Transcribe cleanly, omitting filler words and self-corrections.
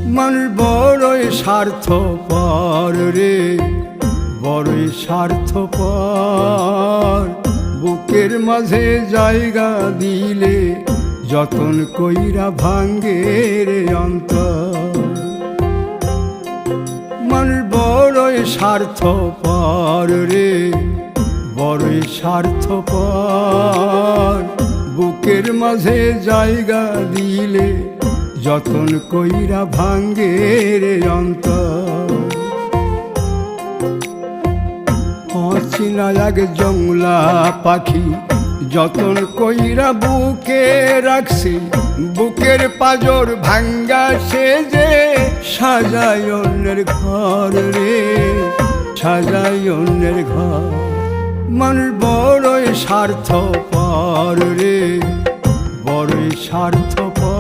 মানুষ বড়ই স্বার্থপর রে, বড়ই স্বার্থপর। বুকের মাঝে জায়গা দিলে যতন কইরা ভাঙ্গে রে অন্তর। মানুষ বড়ই স্বার্থপর রে, বড়ই স্বার্থপর। বুকের মাঝে জায়গা দিলে যতন কইরা ভাঙ্গে রে অন্তর। অচিনা এক জংলা পাখি যতন কইরা বুকে রাখছি, বুকের পাজর ভাঙ্গা সে যে সাজায় অন্যের ঘর রে, সাজায় অন্যের ঘর। মানুষ বড়ই স্বার্থপর রে, বড়ই স্বার্থপর।